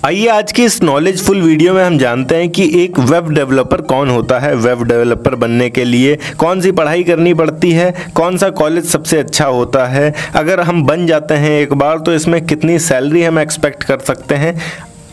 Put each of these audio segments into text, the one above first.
आइए आज की इस नॉलेजफुल वीडियो में हम जानते हैं कि एक वेब डेवलपर कौन होता है। वेब डेवलपर बनने के लिए कौन सी पढ़ाई करनी पड़ती है, कौन सा कॉलेज सबसे अच्छा होता है, अगर हम बन जाते हैं एक बार तो इसमें कितनी सैलरी हम एक्सपेक्ट कर सकते हैं,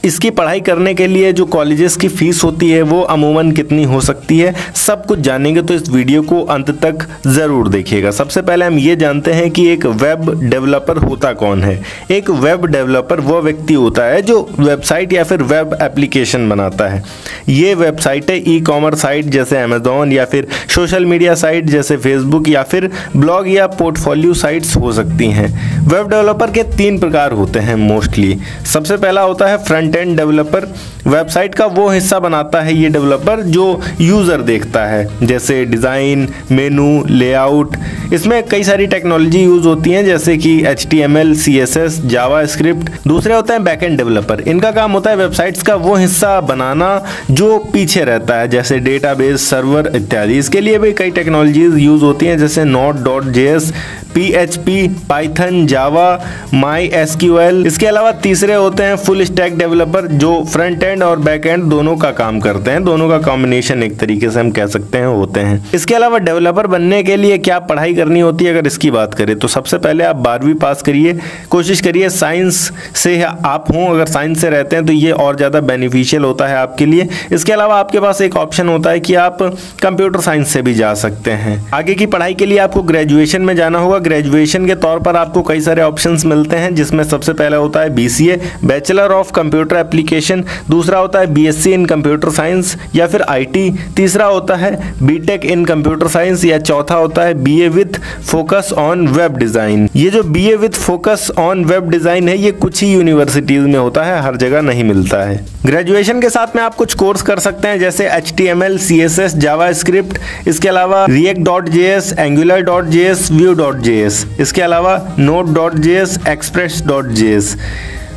इसकी पढ़ाई करने के लिए जो कॉलेजेस की फ़ीस होती है वो अमूमन कितनी हो सकती है, सब कुछ जानेंगे। तो इस वीडियो को अंत तक ज़रूर देखिएगा। सबसे पहले हम ये जानते हैं कि एक वेब डेवलपर होता कौन है। एक वेब डेवलपर वो व्यक्ति होता है जो वेबसाइट या फिर वेब एप्लीकेशन बनाता है। ये वेबसाइटें ई कॉमर्स साइट जैसे अमेज़ॉन या फिर सोशल मीडिया साइट जैसे फेसबुक या फिर ब्लॉग या पोर्टफोलियो साइट्स हो सकती हैं। वेब डेवलपर के 3 प्रकार होते हैं मोस्टली। सबसे पहला होता है फ्रंट एंड डेवलपर। वेबसाइट का वो हिस्सा बनाता है ये डेवलपर जो यूज़र देखता है, जैसे डिज़ाइन, मेनू, लेआउट। इसमें कई सारी टेक्नोलॉजी यूज़ होती हैं जैसे कि HTML, CSS, जावास्क्रिप्ट। दूसरे होते हैं बैक एंड डेवलपर। इनका काम होता है वेबसाइट्स का वो हिस्सा बनाना जो पीछे रहता है, जैसे डेटाबेस, सर्वर इत्यादि। इसके लिए भी कई टेक्नोलॉजीज यूज़ होती हैं जैसे Node.js, PHP, पाइथन, जावा, MySQL। इसके अलावा तीसरे होते हैं फुल स्टैक डेवलपर जो फ्रंट एंड और बैक एंड दोनों का काम करते हैं। दोनों का कॉम्बिनेशन एक तरीके से हम कह सकते हैं होते हैं। इसके अलावा डेवलपर बनने के लिए क्या पढ़ाई करनी होती है अगर इसकी बात करें तो सबसे पहले आप 12वीं पास करिए। कोशिश करिए साइंस से आप हों, अगर साइंस से रहते हैं तो ये और ज़्यादा बेनिफिशियल होता है आपके लिए। इसके अलावा आपके पास एक ऑप्शन होता है कि आप कंप्यूटर साइंस से भी जा सकते हैं। आगे की पढ़ाई के लिए आपको ग्रेजुएशन में जाना होगा। ग्रेजुएशन के तौर पर आपको कई सारे ऑप्शंस मिलते हैं जिसमें सबसे पहला होता है BCA, bachelor of computer application. दूसरा होता है BSc इन कंप्यूटर साइंस या फिर IT। तीसरा होता है BTech इन कंप्यूटर साइंस या चौथा होता है BA with focus on web design. ये जो BA with focus on web design है ये कुछ ही यूनिवर्सिटीज़ में होता है, हर जगह नहीं मिलता है। ग्रेजुएशन के साथ में आप कुछ कोर्स कर सकते हैं जैसे HTML, CSS, जावास्क्रिप्ट। इसके अलावा React.js, Angular.js, Vue.js। इसके अलावा Node.js, Express.js,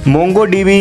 MongoDB,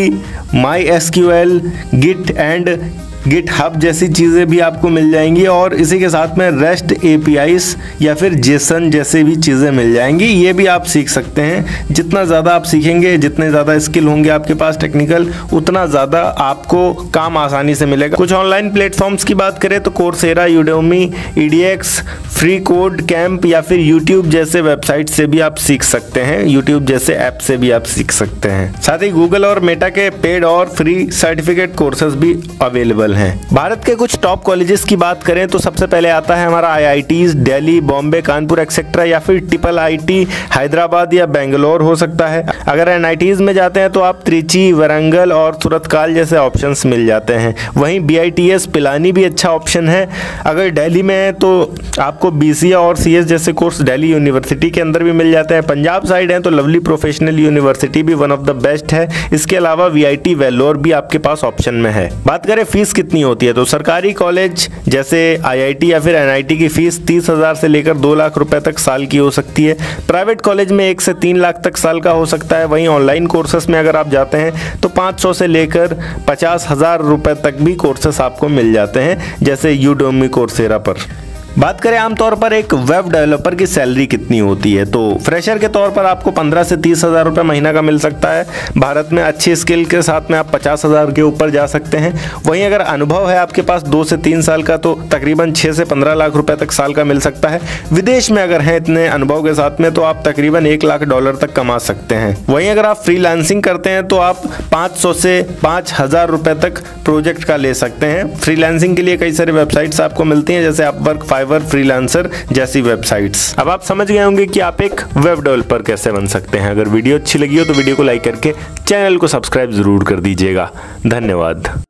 MySQL, Git and GitHub जैसी चीज़ें भी आपको मिल जाएंगी और इसी के साथ में REST APIs या फिर JSON जैसे भी चीज़ें मिल जाएंगी। ये भी आप सीख सकते हैं। जितना ज़्यादा आप सीखेंगे, जितने ज़्यादा स्किल होंगे आपके पास टेक्निकल, उतना ज़्यादा आपको काम आसानी से मिलेगा। कुछ ऑनलाइन प्लेटफॉर्म्स की बात करें तो Coursera, Udemy, EDX, free code camp या फिर यूट्यूब जैसे वेबसाइट से भी आप सीख सकते हैं। यूट्यूब जैसे ऐप से भी आप सीख सकते हैं। साथ ही गूगल और मेटा के पेड और फ्री सर्टिफिकेट कोर्सेज भी अवेलेबल हैं। भारत के कुछ टॉप कॉलेजेस की बात करें तो सबसे पहले आता है हमारा IITs, दिल्ली, बॉम्बे, कानपुर एक्सेट्रा या फिर IIIT हैदराबाद या बेंगलोर हो सकता है। अगर NITs में जाते हैं तो आप त्रिची, वारंगल और सूरतकाल जैसे ऑप्शंस मिल जाते हैं। वहीं BITS पिलानी भी अच्छा ऑप्शन है। अगर दिल्ली में है तो आपको BCA और CS जैसे कोर्स दिल्ली यूनिवर्सिटी के अंदर भी मिल जाते हैं। पंजाब साइड है तो लवली प्रोफेशनल यूनिवर्सिटी भी वन ऑफ द बेस्ट है। इसके अलावा VIT वेल्लोर भी आपके पास ऑप्शन में है। बात करें फीस कितनी होती है तो सरकारी कॉलेज जैसे IIT या फिर NIT की फीस 30,000 से लेकर 2 लाख रुपए तक साल की हो सकती है। प्राइवेट कॉलेज में 1 से 3 लाख तक साल का हो सकता है। वहीं ऑनलाइन कोर्सेस में अगर आप जाते हैं तो 500 से लेकर 50,000 रुपए तक भी कोर्सेस आपको मिल जाते हैं जैसे यूडेमी, कोर्सेरा पर। बात करें आमतौर पर एक वेब डेवलपर की सैलरी कितनी होती है तो फ्रेशर के तौर पर आपको 15 से 30,000 रुपये महीना का मिल सकता है। भारत में अच्छी स्किल के साथ में आप 50,000 के ऊपर जा सकते हैं। वहीं अगर अनुभव है आपके पास 2 से 3 साल का तो तकरीबन 6 से 15 लाख रुपए तक साल का मिल सकता है। विदेश में अगर हैं इतने अनुभव के साथ में तो आप तकरीबन $1 लाख तक कमा सकते हैं। वहीं अगर आप फ्रीलांसिंग करते हैं तो आप 500 से 5,000 रुपये तक प्रोजेक्ट का ले सकते हैं। फ्रीलांसिंग के लिए कई सारी वेबसाइट्स आपको मिलती हैं जैसे अपवर्क, फाइवर, फ्रीलांसर जैसी वेबसाइट्स। अब आप समझ गए होंगे कि आप एक वेब डेवलपर कैसे बन सकते हैं। अगर वीडियो अच्छी लगी हो तो वीडियो को लाइक करके चैनल को सब्सक्राइब जरूर कर दीजिएगा। धन्यवाद।